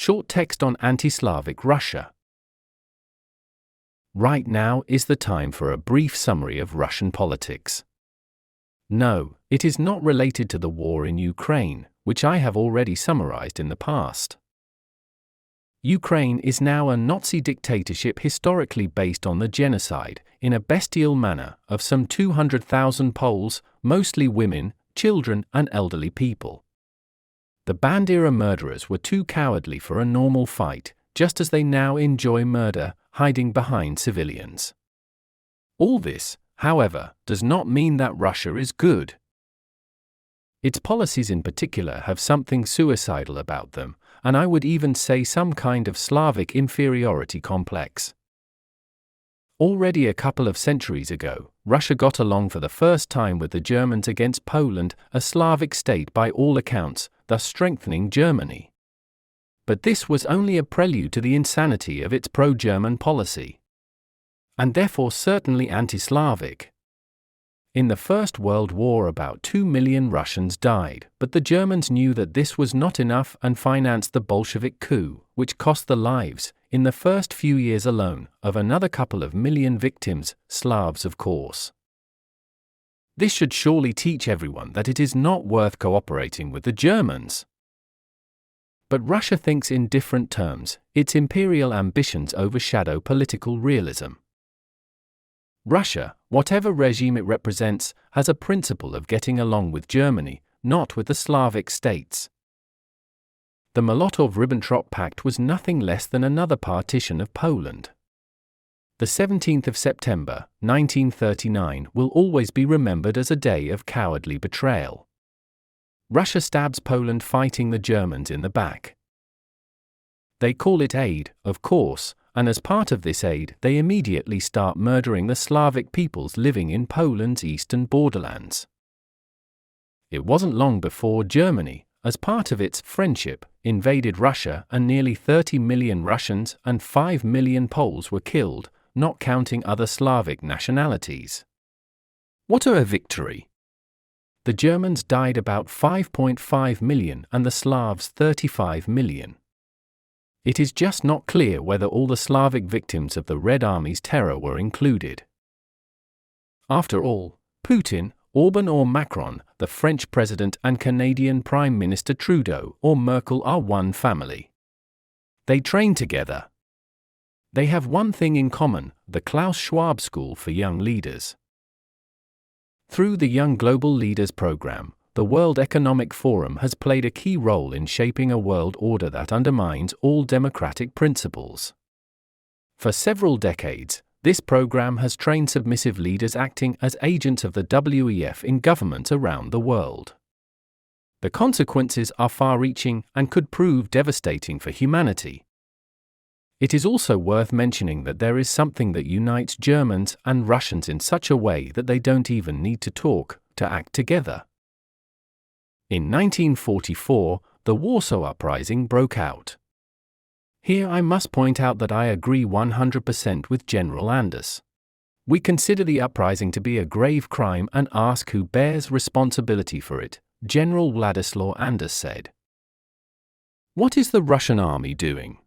Short text on anti-Slavic Russia. Right now is the time for a brief summary of Russian politics. No, it is not related to the war in Ukraine, which I have already summarized in the past. Ukraine is now a Nazi dictatorship historically based on the genocide, in a bestial manner, of some 200,000 Poles, mostly women, children, and elderly people. The Bandera murderers were too cowardly for a normal fight, just as they now enjoy murder, hiding behind civilians. All this, however, does not mean that Russia is good. Its policies in particular have something suicidal about them, and I would even say some kind of Slavic inferiority complex. Already a couple of centuries ago, Russia got along for the first time with the Germans against Poland, a Slavic state by all accounts, thus strengthening Germany. But this was only a prelude to the insanity of its pro-German policy, and therefore certainly anti-Slavic. In the First World War about 2 million Russians died, but the Germans knew that this was not enough and financed the Bolshevik coup, which cost the lives, in the first few years alone, of another couple of million victims, Slavs of course. This should surely teach everyone that it is not worth cooperating with the Germans. But Russia thinks in different terms. Its imperial ambitions overshadow political realism. Russia, whatever regime it represents, has a principle of getting along with Germany, not with the Slavic states. The Molotov-Ribbentrop Pact was nothing less than another partition of Poland. The 17th of September, 1939 will always be remembered as a day of cowardly betrayal. Russia stabs Poland fighting the Germans in the back. They call it aid, of course, and as part of this aid they immediately start murdering the Slavic peoples living in Poland's eastern borderlands. It wasn't long before Germany, as part of its friendship, invaded Russia and nearly 30 million Russians and 5 million Poles were killed, not counting other Slavic nationalities. What a victory! The Germans died about 5.5 million and the Slavs 35 million. It is just not clear whether all the Slavic victims of the Red Army's terror were included. After all, Putin, Orban or Macron, the French president and Canadian Prime Minister Trudeau or Merkel are one family. They train together. They have one thing in common, the Klaus Schwab School for Young Leaders. Through the Young Global Leaders program, the World Economic Forum has played a key role in shaping a world order that undermines all democratic principles. For several decades, this program has trained submissive leaders acting as agents of the WEF in governments around the world. The consequences are far-reaching and could prove devastating for humanity. It is also worth mentioning that there is something that unites Germans and Russians in such a way that they don't even need to talk, to act together. In 1944, the Warsaw Uprising broke out. Here I must point out that I agree 100% with General Anders. We consider the uprising to be a grave crime and ask who bears responsibility for it, General Władysław Anders said. What is the Russian army doing?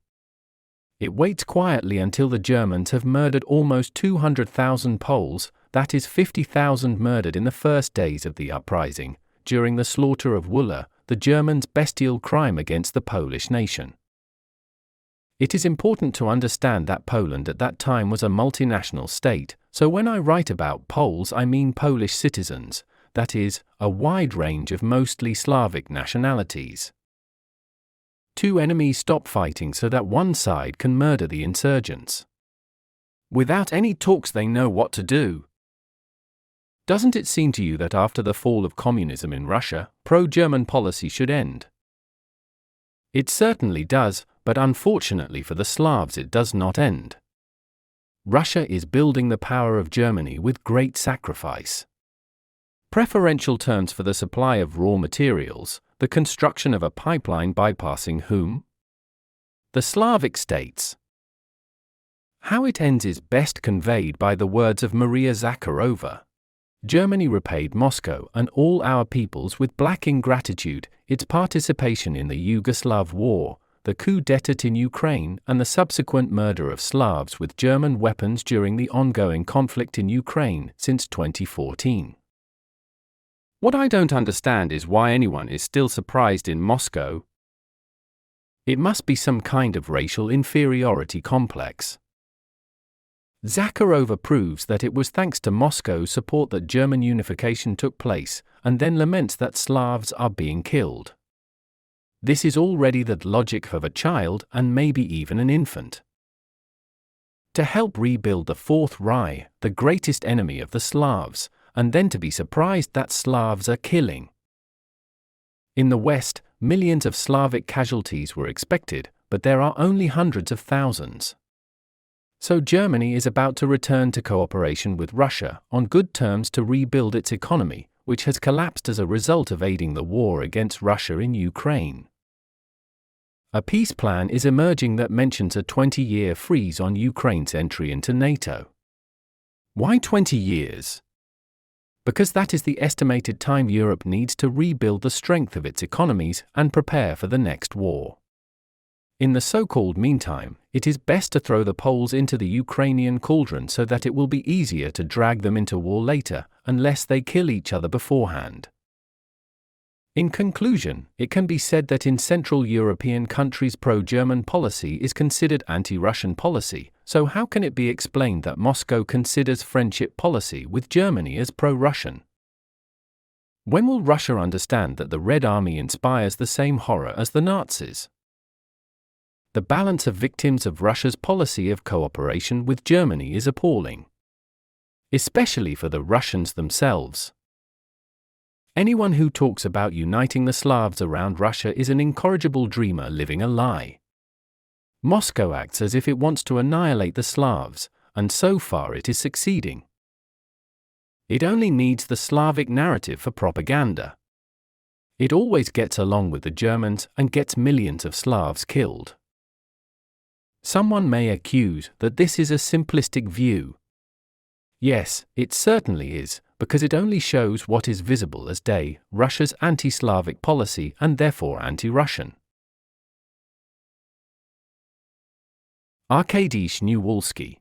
It waits quietly until the Germans have murdered almost 200,000 Poles, that is 50,000 murdered in the first days of the uprising, during the slaughter of Wola, the Germans' bestial crime against the Polish nation. It is important to understand that Poland at that time was a multinational state, so when I write about Poles I mean Polish citizens, that is, a wide range of mostly Slavic nationalities. Two enemies stop fighting so that one side can murder the insurgents. Without any talks they know what to do. Doesn't it seem to you that after the fall of communism in Russia, pro-German policy should end? It certainly does, but unfortunately for the Slavs it does not end. Russia is building the power of Germany with great sacrifice. Preferential terms for the supply of raw materials, the construction of a pipeline bypassing whom? The Slavic states. How it ends is best conveyed by the words of Maria Zakharova. Germany repaid Moscow and all our peoples with black ingratitude, its participation in the Yugoslav War, the coup d'état in Ukraine, and the subsequent murder of Slavs with German weapons during the ongoing conflict in Ukraine since 2014. What I don't understand is why anyone is still surprised in Moscow. It must be some kind of racial inferiority complex. Zakharova proves that it was thanks to Moscow's support that German unification took place, and then laments that Slavs are being killed. This is already the logic of a child and maybe even an infant. To help rebuild the Fourth Reich, the greatest enemy of the Slavs, and then to be surprised that Slavs are killing. In the West, millions of Slavic casualties were expected, but there are only hundreds of thousands. So Germany is about to return to cooperation with Russia on good terms to rebuild its economy, which has collapsed as a result of aiding the war against Russia in Ukraine. A peace plan is emerging that mentions a 20-year freeze on Ukraine's entry into NATO. Why 20 years? Because that is the estimated time Europe needs to rebuild the strength of its economies and prepare for the next war. In the so-called meantime, it is best to throw the Poles into the Ukrainian cauldron so that it will be easier to drag them into war later, unless they kill each other beforehand. In conclusion, it can be said that in Central European countries pro-German policy is considered anti-Russian policy, so how can it be explained that Moscow considers friendship policy with Germany as pro-Russian? When will Russia understand that the Red Army inspires the same horror as the Nazis? The balance of victims of Russia's policy of cooperation with Germany is appalling. Especially for the Russians themselves. Anyone who talks about uniting the Slavs around Russia is an incorrigible dreamer living a lie. Moscow acts as if it wants to annihilate the Slavs, and so far it is succeeding. It only needs the Slavic narrative for propaganda. It always gets along with the Germans and gets millions of Slavs killed. Someone may accuse that this is a simplistic view. Yes, it certainly is, because it only shows what is visible as day, Russia's anti-Slavic policy and therefore anti-Russian. Arkady Shniewalski